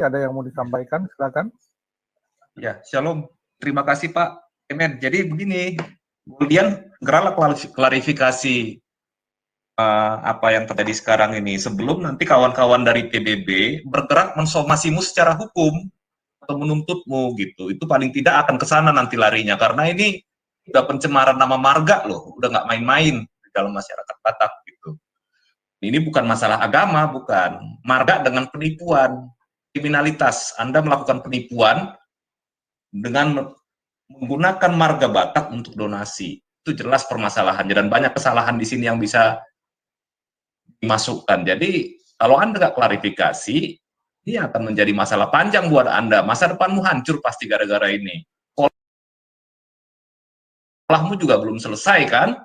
ada yang mau disampaikan, silakan. Ya, shalom. Terima kasih Pak Emen. Jadi begini, kemudian geralah klarifikasi apa yang terjadi sekarang ini. Sebelum nanti kawan-kawan dari PBB bergerak mensomasimu secara hukum atau menuntutmu gitu. Itu paling tidak akan ke sana nanti larinya. Karena ini udah pencemaran nama marga loh. Udah nggak main-main di dalam masyarakat Batak gitu. Ini bukan masalah agama, bukan. Marga dengan penipuan, kriminalitas. Anda melakukan penipuan dengan menggunakan marga Batak untuk donasi. Itu jelas permasalahannya dan banyak kesalahan di sini yang bisa dimasukkan. Jadi kalau Anda nggak klarifikasi, ini akan menjadi masalah panjang buat Anda. Masa depanmu hancur pasti gara-gara ini. Sekolahmu juga belum selesai kan?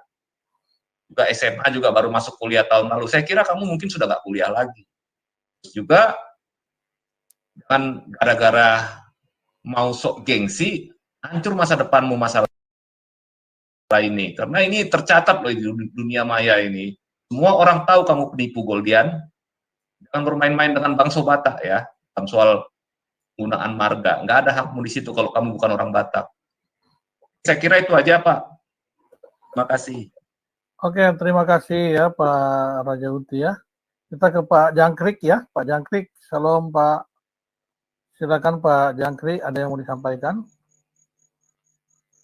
Juga SMA juga baru masuk kuliah tahun lalu. Saya kira kamu mungkin sudah nggak kuliah lagi. Terus juga kan gara-gara mau sok gengsi, hancur masa depanmu masalah ini. Karena ini tercatat loh di dunia maya ini. Semua orang tahu kamu penipu, Goldian. Jangan bermain-main dengan Bang Sobata ya. Tentang soal penggunaan marga. Nggak ada hakmu di situ kalau kamu bukan orang Batak. Saya kira itu aja, Pak. Terima kasih. Oke, terima kasih ya Pak Raja Uti ya. Kita ke Pak Jangkrik ya. Pak Jangkrik, shalom Pak. Silakan Pak Jangkrik, ada yang mau disampaikan?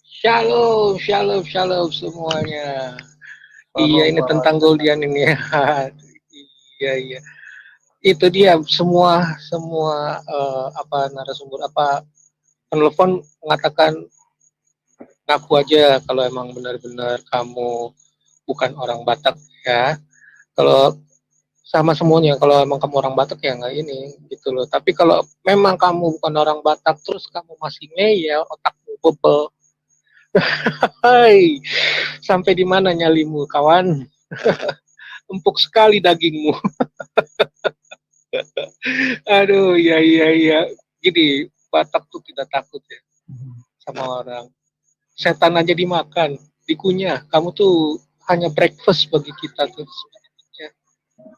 Shalom, shalom, shalom semuanya. Shalom, iya, ini Pak. tentang Goldian ini ya. Iya. Itu dia semua narasumber penelpon mengatakan ngaku aja kalau emang benar-benar kamu bukan orang Batak ya. Kalau sama semuanya, kalau emang kamu orang Batak ya nggak ini gitu loh. Tapi kalau memang kamu bukan orang Batak terus kamu masih ngeyel, otakmu bebel. Hai, sampai di mana nyalimu kawan? Empuk sekali dagingmu. Aduh, iya. Gini, Batak tuh tidak takut ya sama orang. Setan aja dimakan, dikunyah. Kamu tuh hanya breakfast bagi kita tuh.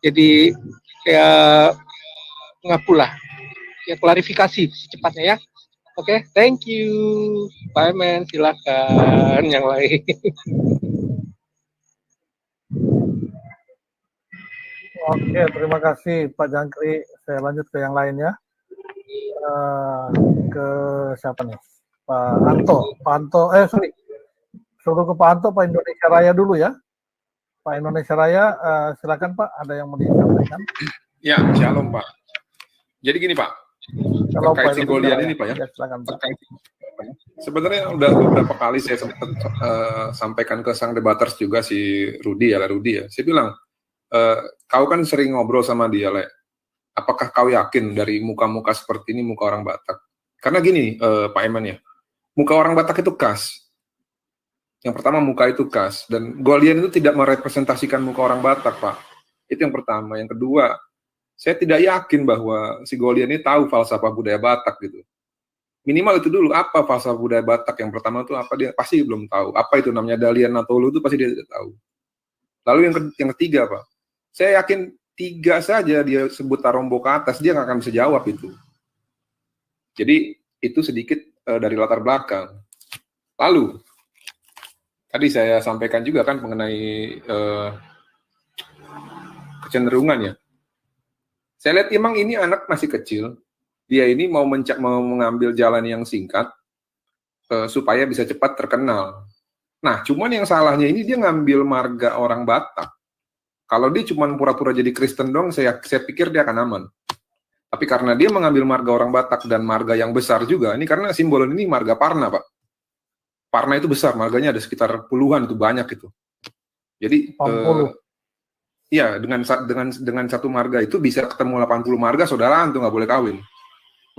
Jadi ya ngakulah, ya klarifikasi secepatnya ya. Oke, thank you, Pak Emen. Silakan yang lain. Oke, terima kasih Pak Jangkrik. Saya lanjut ke yang lain ya. Ke siapa nih? Pak Anto. Suruh ke Pak Anto, Pak Indonesia Raya dulu ya. Pak Indonesia Raya, silakan Pak, ada yang mau disampaikan? Ya, shalom Pak. Jadi gini Pak, terkait si Goldian ini Pak ya. Silakan, Pak. Sebenarnya udah beberapa kali saya sempat sampaikan ke sang debaters juga si Rudi ya. Saya bilang, kau kan sering ngobrol sama dia, Le. Apakah kau yakin dari muka-muka seperti ini muka orang Batak? Karena gini, Pak Eman ya, muka orang Batak itu khas. Yang pertama muka itu khas, dan Goldian itu tidak merepresentasikan muka orang Batak, Pak. Itu yang pertama. Yang kedua, saya tidak yakin bahwa si Goldian ini tahu falsafah budaya Batak gitu. Minimal itu dulu, apa falsafah budaya Batak? Yang pertama itu apa, dia pasti belum tahu. Apa itu namanya Dalian Natolu itu pasti dia tidak tahu. Lalu yang ketiga, Pak, saya yakin 3 saja dia sebut Tarombo ke atas, dia nggak akan bisa jawab itu. Jadi itu sedikit dari latar belakang. Lalu tadi saya sampaikan juga kan mengenai kecenderungan ya. Saya lihat emang ini anak masih kecil, dia ini mau mengambil jalan yang singkat supaya bisa cepat terkenal. Nah, cuman yang salahnya ini dia ngambil marga orang Batak. Kalau dia cuma pura-pura jadi Kristen dong, saya pikir dia akan aman. Tapi karena dia mengambil marga orang Batak dan marga yang besar juga, ini karena simbol ini marga Parna, Pak. Parna itu besar, marganya ada sekitar puluhan, itu banyak itu. Jadi, ya dengan satu marga itu bisa ketemu 80 marga, saudara itu nggak boleh kawin.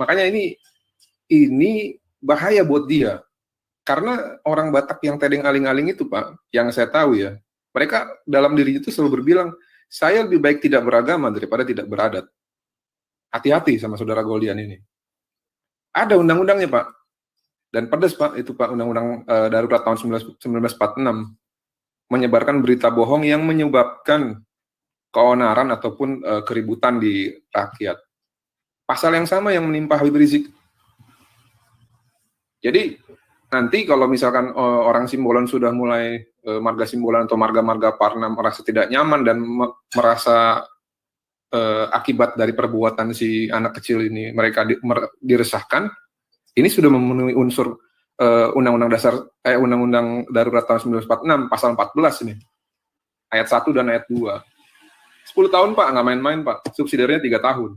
Makanya ini bahaya buat dia. Karena orang Batak yang tedeng aling-aling itu, Pak, yang saya tahu ya, mereka dalam diri itu selalu berbilang, saya lebih baik tidak beragama daripada tidak beradat. Hati-hati sama saudara Goldian ini. Ada undang-undangnya, Pak. Dan pedas, Pak, itu Pak, Undang-Undang Darurat tahun 1946. Menyebarkan berita bohong yang menyebabkan keonaran ataupun keributan di rakyat. Pasal yang sama yang menimpa Habib Rizik. Jadi nanti kalau misalkan orang Simbolon sudah mulai marga Simbolon atau marga-marga Parna merasa tidak nyaman dan merasa akibat dari perbuatan si anak kecil ini mereka diresahkan, ini sudah memenuhi unsur Undang-Undang Dasar Undang-Undang Darurat tahun 1946 pasal 14 ini. Ayat 1 dan ayat 2. 10 tahun Pak, nggak main-main Pak. Subsidiarnya 3 tahun.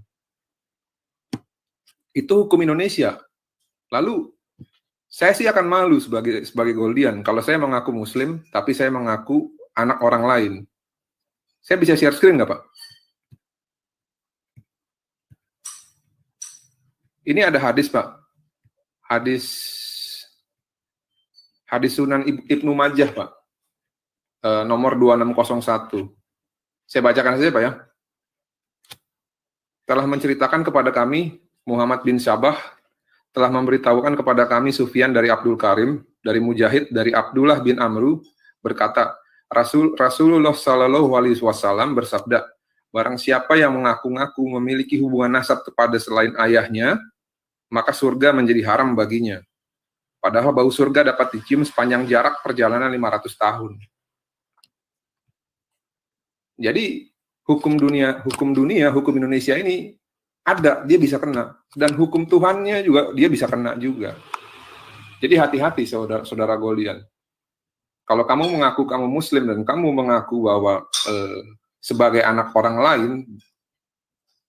Itu hukum Indonesia. Lalu saya sih akan malu sebagai Goldian kalau saya mengaku Muslim, tapi saya mengaku anak orang lain. Saya bisa share screen nggak Pak? Ini ada hadis Pak. Hadis Sunan Ibnu Majah Pak. Nomor 2601. Saya bacakan saja Pak ya. Telah menceritakan kepada kami Muhammad bin Syabah, telah memberitahukan kepada kami Sufyan dari Abdul Karim, dari Mujahid, dari Abdullah bin Amru, berkata, Rasulullah Shallallahu Alaihi Wasallam bersabda, barang siapa yang mengaku-ngaku memiliki hubungan nasab kepada selain ayahnya, maka surga menjadi haram baginya. Padahal bau surga dapat dicium sepanjang jarak perjalanan 500 tahun. Jadi hukum Indonesia ini ada, dia bisa kena. Dan hukum Tuhannya juga, dia bisa kena juga. Jadi hati-hati saudara Goldian. Kalau kamu mengaku kamu Muslim dan kamu mengaku bahwa sebagai anak orang lain,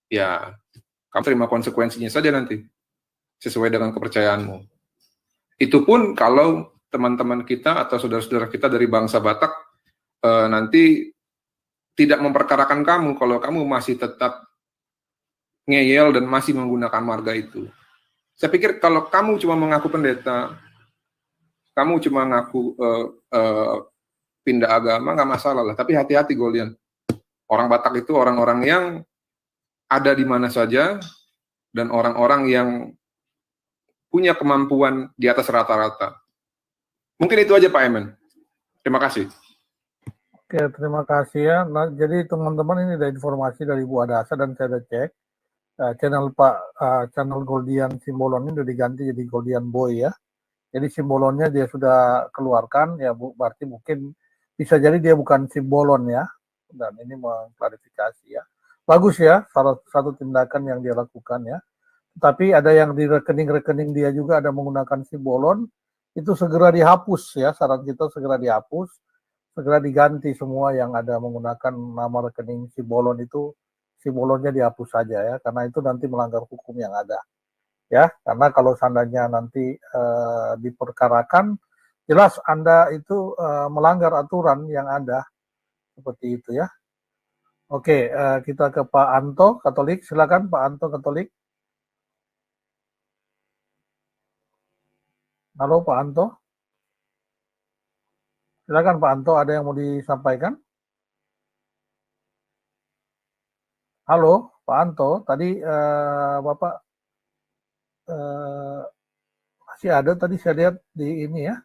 ya kamu terima konsekuensinya saja nanti. Sesuai dengan kepercayaanmu. Itu pun kalau teman-teman kita atau saudara-saudara kita dari bangsa Batak nanti tidak memperkarakan kamu kalau kamu masih tetap ngeyel dan masih menggunakan marga itu. Saya pikir kalau kamu cuma mengaku pendeta, kamu cuma ngaku pindah agama, nggak masalah lah. Tapi hati-hati Goldian. Orang Batak itu orang-orang yang ada di mana saja dan orang-orang yang punya kemampuan di atas rata-rata. Mungkin itu aja Pak Emen. Terima kasih. Oke, terima kasih ya. Nah, jadi teman-teman ini ada informasi dari Bu Adasa dan saya udah cek. Channel Goldian Simbolon ini udah diganti jadi Goldian Boy ya. Jadi simbolonnya dia sudah keluarkan ya Bu, berarti mungkin bisa jadi dia bukan simbolon ya. Dan ini mengklarifikasi ya. Bagus ya, salah satu tindakan yang dia lakukan ya. Tapi ada yang di rekening-rekening dia juga ada menggunakan simbolon, itu segera dihapus ya, saran kita segera dihapus, segera diganti semua yang ada menggunakan nama rekening simbolon itu, simbolonnya dihapus saja ya, karena itu nanti melanggar hukum yang ada ya, karena kalau seandainya nanti diperkarakan, jelas Anda itu melanggar aturan yang ada, seperti itu ya. Oke, kita ke Pak Anto Katolik, silakan Pak Anto Katolik. Halo Pak Anto. Silakan Pak Anto, ada yang mau disampaikan? Halo Pak Anto, tadi Bapak masih ada, tadi saya lihat di ini ya.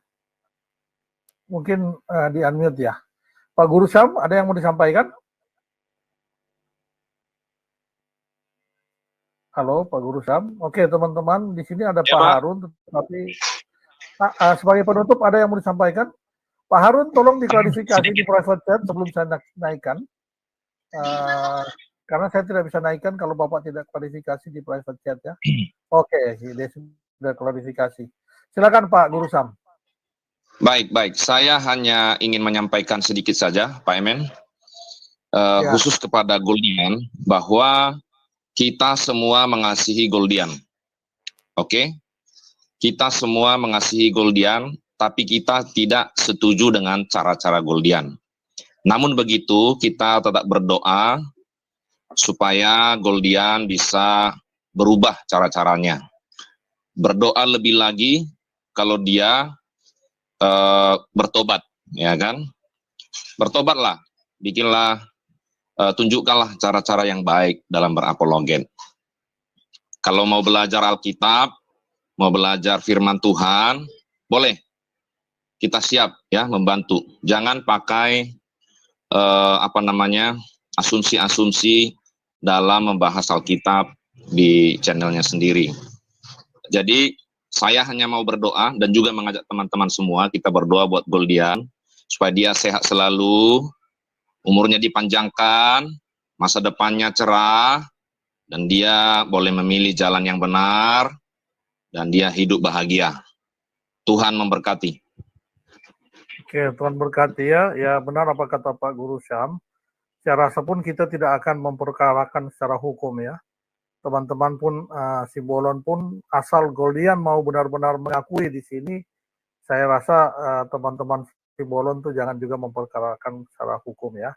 Mungkin di unmute ya. Pak Guru Syam, ada yang mau disampaikan? Halo Pak Guru Syam. Oke teman-teman, di sini ada ya, Pak Harun, tapi sebagai penutup ada yang mau disampaikan? Pak Harun, tolong diklarifikasi di private chat sebelum saya naikkan. Karena saya tidak bisa naikkan kalau Bapak tidak klarifikasi di private chat ya. Oke, dia sudah klarifikasi. Silakan Pak Guru Sam. Baik. Saya hanya ingin menyampaikan sedikit saja, Pak Emen. Khusus kepada Goldian, bahwa kita semua mengasihi Goldian. Oke? Kita semua mengasihi Goldian, tapi kita tidak setuju dengan cara-cara Goldian. Namun begitu, kita tetap berdoa supaya Goldian bisa berubah cara-caranya. Berdoa lebih lagi kalau dia bertobat, ya kan? Bertobatlah, bikinlah, tunjukkanlah cara-cara yang baik dalam berapologet. Kalau mau belajar Alkitab, mau belajar firman Tuhan, boleh. Kita siap ya membantu. Jangan pakai asumsi-asumsi dalam membahas Alkitab di channelnya sendiri. Jadi saya hanya mau berdoa dan juga mengajak teman-teman semua kita berdoa buat Goldian supaya dia sehat selalu, umurnya dipanjangkan, masa depannya cerah, dan dia boleh memilih jalan yang benar, dan dia hidup bahagia. Tuhan memberkati. Oke, Tuhan berkati ya. Ya benar apa kata Pak Guru Syam. Saya rasa pun kita tidak akan memperkarakan secara hukum ya. Teman-teman pun, Simbolon pun asal Goldian mau benar-benar mengakui di sini, saya rasa teman-teman Simbolon tuh jangan juga memperkarakan secara hukum ya.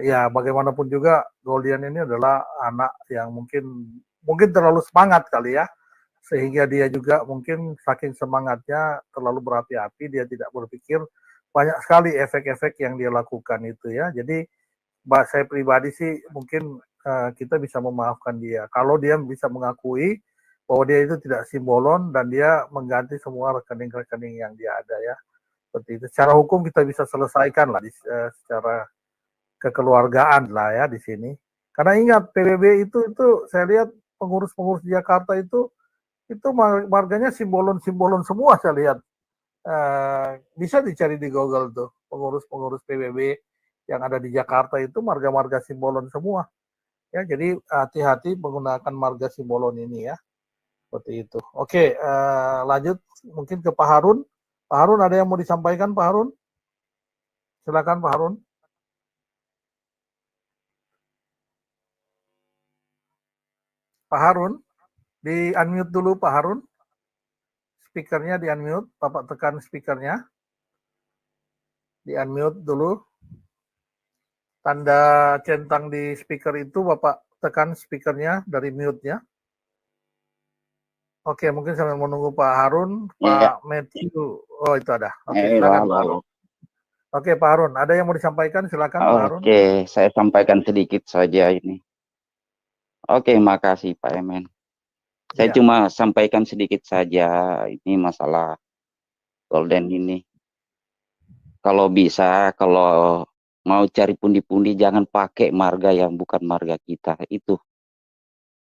Ya bagaimanapun juga Goldian ini adalah anak yang mungkin terlalu semangat kali ya, sehingga dia juga mungkin saking semangatnya terlalu berapi-api, dia tidak berpikir banyak sekali efek-efek yang dia lakukan itu ya. Jadi saya pribadi sih mungkin kita bisa memaafkan dia kalau dia bisa mengakui bahwa dia itu tidak Simbolon dan dia mengganti semua rekening-rekening yang dia ada ya. Seperti itu. Secara hukum kita bisa selesaikan lah secara kekeluargaan lah ya di sini. Karena ingat PBB itu saya lihat pengurus-pengurus di Jakarta itu marganya Simbolon semua saya lihat. Bisa dicari di Google tuh pengurus-pengurus PBB yang ada di Jakarta itu marga-marga Simbolon semua. Ya, jadi hati-hati menggunakan marga Simbolon ini ya. Seperti itu. Oke, lanjut mungkin ke Pak Harun. Pak Harun ada yang mau disampaikan Pak Harun? Silakan Pak Harun. Pak Harun, di unmute dulu Pak Harun. Speakernya di unmute, Bapak tekan speakernya. Di unmute dulu. Tanda centang di speaker itu Bapak tekan speakernya dari mute-nya. Oke, mungkin sambil menunggu Pak Harun, Pak Matthew. Oh, itu ada. Oke, silakan Pak Harun. Oke, Pak Harun, ada yang mau disampaikan? Silakan Pak Harun. Oke, saya sampaikan sedikit saja ini. Oke, makasih Pak Emen. Saya cuma sampaikan sedikit saja ini masalah Golden ini. Kalau bisa, kalau mau cari pundi-pundi jangan pakai marga yang bukan marga kita, itu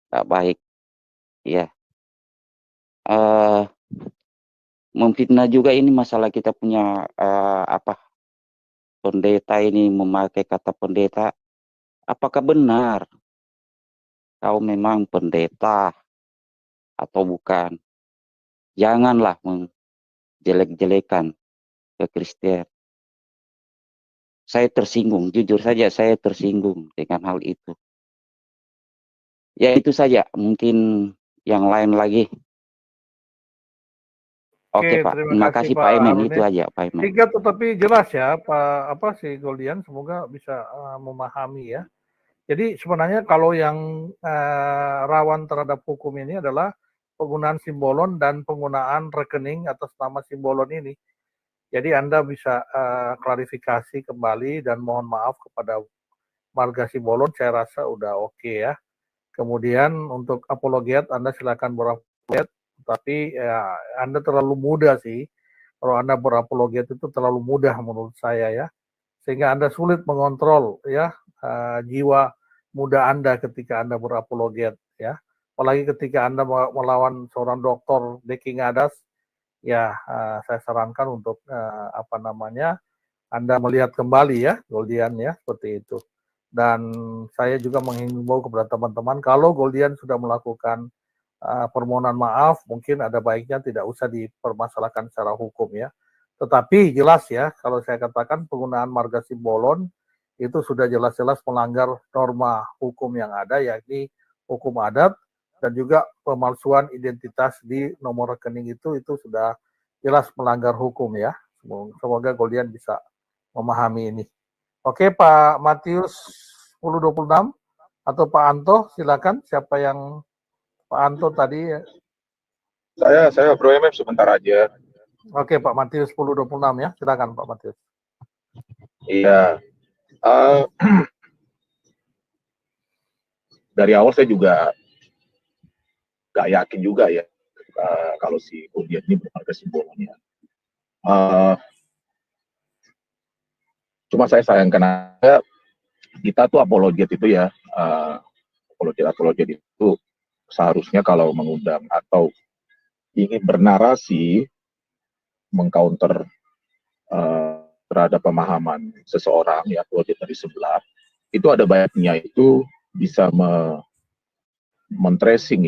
nggak baik ya. Memfitnah juga ini masalah kita punya pendeta ini memakai kata pendeta. Apakah benar kau memang pendeta atau bukan? Janganlah menjelek-jelekan ke Kristen. Saya tersinggung, jujur saja saya tersinggung dengan hal itu. Ya itu saja, mungkin yang lain lagi. Oke Pak, terima kasih Pak Emen, itu aja Pak Emen. Singkat tetapi jelas ya Pak si Goldian, semoga bisa memahami ya. Jadi sebenarnya kalau yang rawan terhadap hukum ini adalah penggunaan Simbolon dan penggunaan rekening atas nama Simbolon ini. Jadi Anda bisa klarifikasi kembali dan mohon maaf kepada marga Simbolon, saya rasa udah oke ya. Kemudian untuk apologet Anda silakan berapologet, tapi ya, Anda terlalu muda sih. Kalau Anda berapologet itu terlalu mudah menurut saya ya. Sehingga Anda sulit mengontrol ya jiwa muda Anda ketika Anda berapologet ya. Apalagi ketika Anda melawan seorang dokter Deki Ngadas, ya saya sarankan untuk Anda melihat kembali ya Goldian ya, seperti itu. Dan saya juga menghimbau kepada teman-teman kalau Goldian sudah melakukan permohonan maaf, mungkin ada baiknya tidak usah dipermasalahkan secara hukum ya. Tetapi jelas ya, kalau saya katakan penggunaan marga Simbolon itu sudah jelas-jelas melanggar norma hukum yang ada, yakni hukum adat, dan juga pemalsuan identitas di nomor rekening itu sudah jelas melanggar hukum ya. Semoga Goldian bisa memahami ini. Oke, Pak Matius 1026 atau Pak Anto, silakan. Siapa yang Pak Anto tadi? Saya Bro MM sebentar aja. Oke, Pak Matius 1026 ya. Silakan Pak Matius. Iya. Dari awal saya juga nggak yakin juga ya kalau si Goldian ini bermarga Simbolon ya. Cuma saya sayangkan aja kita tuh apologet itu ya, apologet itu seharusnya kalau mengundang atau ingin bernarasi mengcounter terhadap pemahaman seseorang ya apologet dari sebelah, itu ada baiknya itu bisa men-tracing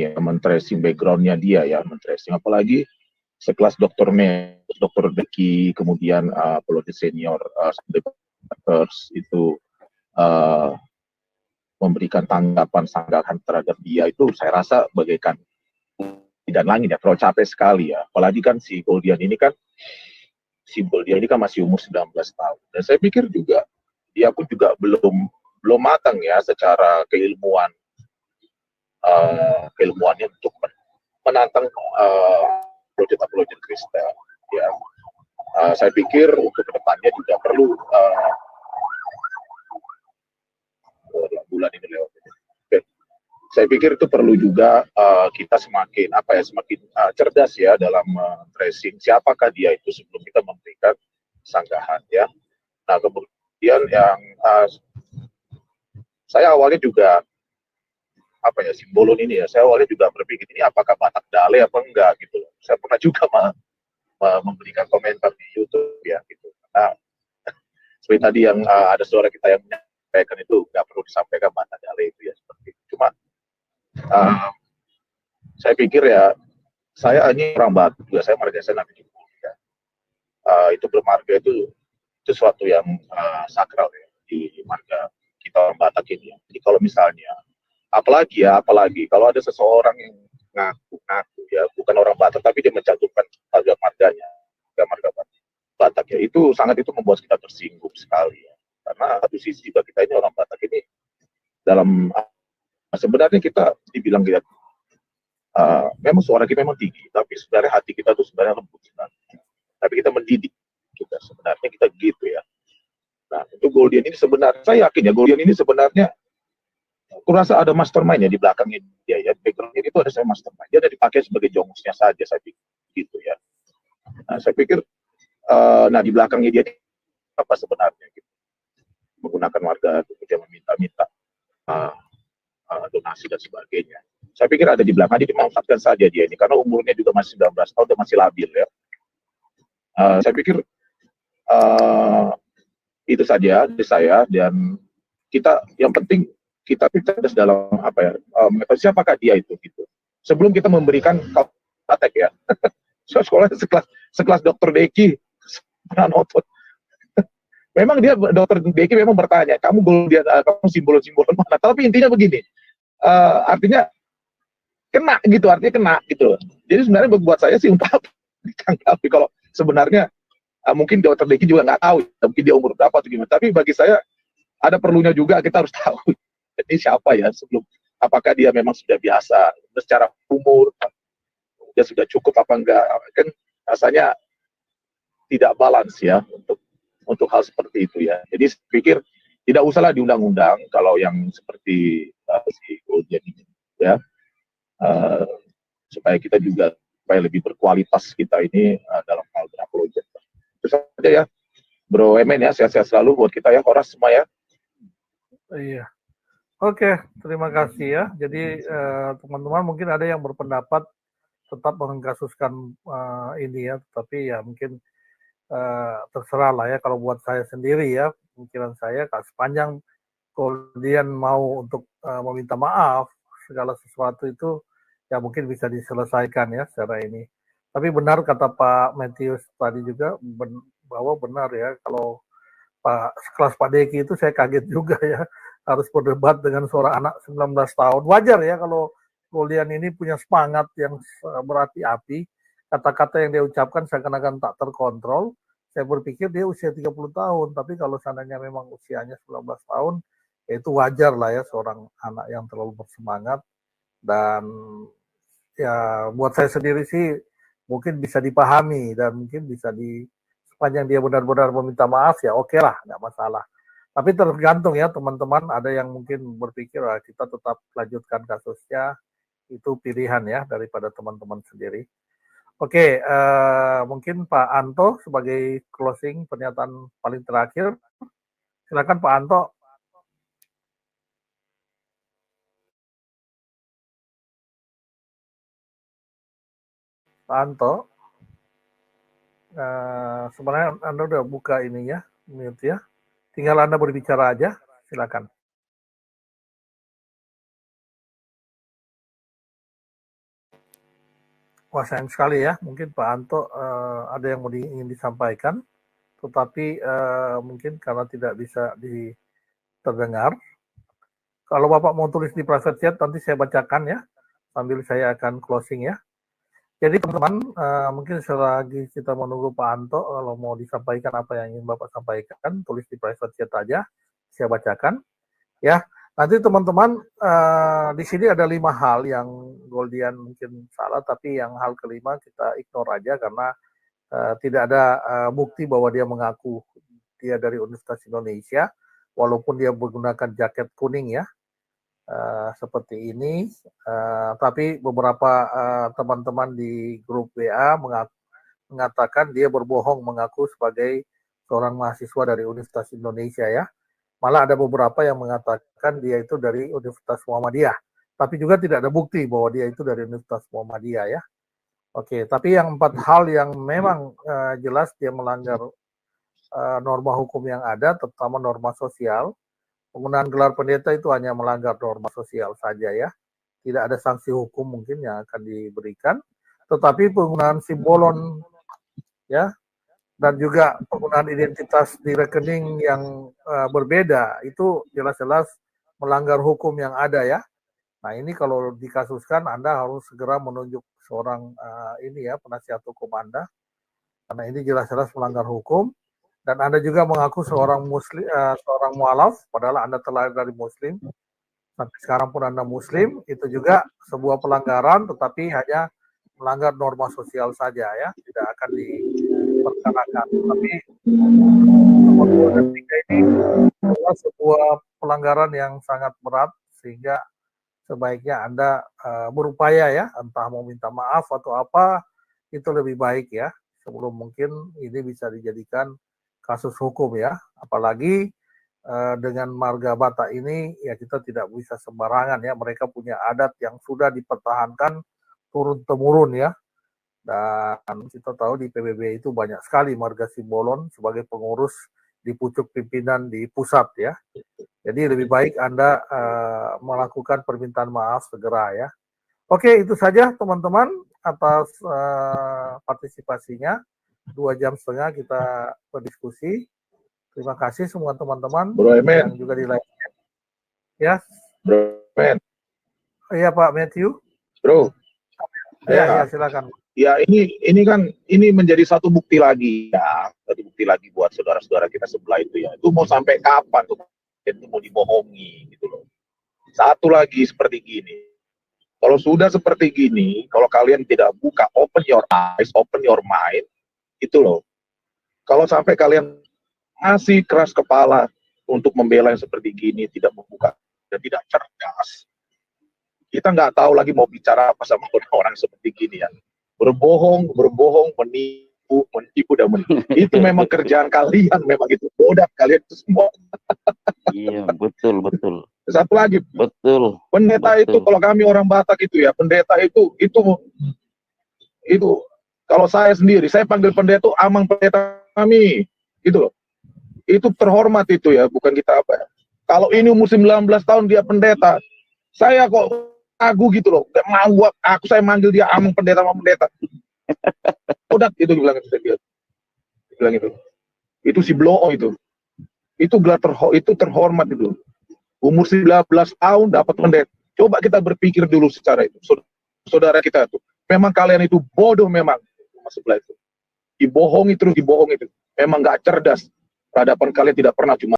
backgroundnya dia ya, men-tracing apalagi sekelas Dr. Deki, kemudian apologet senior itu memberikan tanggapan terhadap dia, itu saya rasa bagaikan tidak langit ya, terlalu capek sekali ya. Apalagi kan si Goldian ini kan masih umur 19 tahun. Dan saya pikir juga dia pun juga belum matang ya secara keilmuannya untuk menantang apologet Kristen. Ya, saya pikir untuk kedepannya juga perlu bulan ini lewat. Oke. Saya pikir itu perlu juga kita semakin cerdas ya dalam tracing siapakah dia itu sebelum kita memberikan sanggahan ya. Nah kemudian yang saya awalnya juga simbolon ini ya, saya awalnya juga berpikir ini apakah Batak Dale apa enggak gitu. Saya pernah juga memberikan komentar di YouTube ya gitu. Nah, seperti tadi yang ada suara kita yang menyampaikan itu nggak perlu disampaikan Batak Dale itu ya seperti itu. Cuma saya pikir ya, saya ini orang Batak juga, saya marga saya Nabi Jumbo ya. Itu bermarga itu sesuatu yang sakral ya di marga kita orang Batak ini ya. Jadi kalau misalnya apalagi kalau ada seseorang yang ngaku ya bukan orang Batak tapi dia mencantumkan marganya, marga Batak ya, itu membuat kita tersinggung sekali ya. Karena satu sisi juga kita ini orang Batak ini dalam sebenarnya kita dibilang kita memang suara kita memang tinggi, tapi sebenarnya hati kita tuh sebenarnya lembut sebenarnya. Tapi kita mendidik sebenarnya kita gitu ya. Nah untuk Goldian ini sebenarnya saya yakin ya Goldian ini sebenarnya aku rasa ada mastermind ya di belakangnya dia ya, backgroundnya itu ada saya mastermind, dia ada dipakai sebagai jongusnya saja saya pikir gitu ya. Nah saya pikir di belakangnya dia apa sebenarnya gitu, menggunakan warga kemudian meminta donasi dan sebagainya. Saya pikir ada di belakang, dia dimanfaatkan saja dia ini karena umurnya juga masih 19 tahun dan masih labil ya. Saya pikir itu saja dari saya, dan kita yang penting kita cerdas dalam siapakah dia itu gitu. Sebelum kita memberikan katek ya. Sekolah sekelas Dr. Deki pernah nonton. Memang dia Dr. Deki memang bertanya, kamu Goldian, kamu simbol-simbol mana? Tapi intinya begini, artinya kena gitu. Jadi sebenarnya buat saya sih untuk ditanggapi kalau sebenarnya mungkin Dr. Deki juga nggak tahu, mungkin dia umur berapa atau gimana. Tapi bagi saya ada perlunya juga kita harus tahu ini siapa ya sebelum, apakah dia memang sudah biasa secara umur, dia sudah cukup apa enggak, kan rasanya tidak balance ya untuk hal seperti itu ya. Jadi saya pikir tidak usahlah diundang-undang kalau yang seperti si Goldian ini ya, supaya kita juga lebih berkualitas kita ini dalam hal berapologet. Itu saja ya Bro Emen ya, sehat-sehat selalu buat kita ya, Horas semua ya. Iya. Oke, terima kasih ya. Jadi teman-teman mungkin ada yang berpendapat tetap mengkasuskan ini ya, tapi ya mungkin terserah lah ya. Kalau buat saya sendiri ya, pemikiran saya sepanjang Goldian mau untuk meminta maaf, segala sesuatu itu ya mungkin bisa diselesaikan ya secara ini. Tapi benar kata Pak Matius tadi juga bahwa benar ya, kalau sekelas Pak Deki itu saya kaget juga ya, harus berdebat dengan seorang anak 19 tahun. Wajar ya kalau Goldian ini punya semangat yang berapi-api, kata-kata yang dia ucapkan seakan-akan tak terkontrol. Saya berpikir dia usia 30 tahun, tapi kalau seandainya memang usianya 19 tahun, ya itu wajar lah ya seorang anak yang terlalu bersemangat. Dan ya buat saya sendiri sih mungkin bisa dipahami dan mungkin bisa sepanjang dia benar-benar meminta maaf ya oke lah, nggak masalah. Tapi tergantung ya teman-teman, ada yang mungkin berpikir kita tetap lanjutkan kasusnya, itu pilihan ya daripada teman-teman sendiri. Oke, mungkin Pak Anto sebagai closing pernyataan paling terakhir, silakan Pak Anto. Pak Anto, sebenarnya Anda udah buka ininya, mute ya. Tinggal Anda berbicara aja, silakan. Wah, sayang sekali ya, mungkin Pak Anto ada yang ingin disampaikan, tetapi mungkin karena tidak bisa terdengar. Kalau Bapak mau tulis di private chat, nanti saya bacakan ya, sambil saya akan closing ya. Jadi teman-teman, mungkin selagi kita menunggu Pak Anto, kalau mau disampaikan apa yang ingin Bapak sampaikan, tulis di private chat aja, saya bacakan. Ya, nanti teman-teman, di sini ada 5 hal yang Goldian mungkin salah, tapi yang hal kelima kita ignore aja karena tidak ada bukti bahwa dia mengaku dia dari Universitas Indonesia, walaupun dia menggunakan jaket kuning ya. Seperti ini, tapi beberapa teman-teman di grup WA mengatakan dia berbohong mengaku sebagai seorang mahasiswa dari Universitas Indonesia ya. Malah ada beberapa yang mengatakan dia itu dari Universitas Muhammadiyah, tapi juga tidak ada bukti bahwa dia itu dari Universitas Muhammadiyah ya. Oke, tapi yang 4 hal yang memang jelas dia melanggar norma hukum yang ada, terutama norma sosial. Penggunaan gelar pendeta itu hanya melanggar norma sosial saja ya. Tidak ada sanksi hukum mungkin yang akan diberikan. Tetapi penggunaan simbolon ya, dan juga penggunaan identitas di rekening yang berbeda, itu jelas-jelas melanggar hukum yang ada ya. Nah ini kalau dikasuskan Anda harus segera menunjuk seorang penasihat hukum Anda. Karena ini jelas-jelas melanggar hukum. Dan Anda juga mengaku seorang muslim, seorang mualaf, padahal Anda terlahir dari muslim. Sampai sekarang pun Anda muslim, itu juga sebuah pelanggaran, tetapi hanya melanggar norma sosial saja ya, tidak akan diperkenakan. Tapi nomor 2 dan 3 ini adalah sebuah pelanggaran yang sangat berat, sehingga sebaiknya Anda berupaya ya, entah mau minta maaf atau apa, itu lebih baik ya, sebelum mungkin ini bisa dijadikan kasus hukum ya, apalagi dengan marga Batak ini ya kita tidak bisa sembarangan ya, mereka punya adat yang sudah dipertahankan turun-temurun ya, dan kita tahu di PBB itu banyak sekali marga Simbolon sebagai pengurus di pucuk pimpinan di pusat ya, jadi lebih baik Anda melakukan permintaan maaf segera ya. Oke, itu saja teman-teman atas partisipasinya. 2,5 jam kita berdiskusi. Terima kasih semua teman-teman yang juga di live. Ya. Bro, men. Iya Pak Matthew. Bro. Ya, silakan. Ya ini menjadi satu bukti lagi ya, satu bukti lagi buat saudara-saudara kita sebelah itu ya. Itu mau sampai kapan tuh? Itu mau dibohongi gitu loh. Satu lagi seperti gini. Kalau sudah seperti gini, kalau kalian tidak buka, open your eyes, open your mind, itu loh. Kalau sampai kalian masih keras kepala untuk membela yang seperti gini, tidak membuka dan tidak cerdas, kita nggak tahu lagi mau bicara apa sama orang seperti gini ya. Berbohong, menipu dan menipu. Itu memang kerjaan kalian, memang itu bodoh kalian itu semua. Iya, betul. Satu lagi, betul. Pendeta itu, kalau kami orang Batak itu ya, pendeta itu kalau saya sendiri, saya panggil pendeta amang pendeta kami, gitu loh. Itu terhormat itu ya, bukan kita apa ya. Kalau ini umur 19 tahun dia pendeta, saya kok ragu gitu loh. Saya manggil dia amang pendeta sama pendeta. Udah itu bilang dia. Bilang itu. Itu si Bloo itu. Itu gelar itu terhormat itu. Umur 19 tahun dapat pendeta. Coba kita berpikir dulu secara itu. Saudara kita itu. Memang kalian itu bodoh memang. Sebelah itu. Dibohongi terus dibohongi itu. Memang nggak cerdas. Peradaban kalian tidak pernah cuma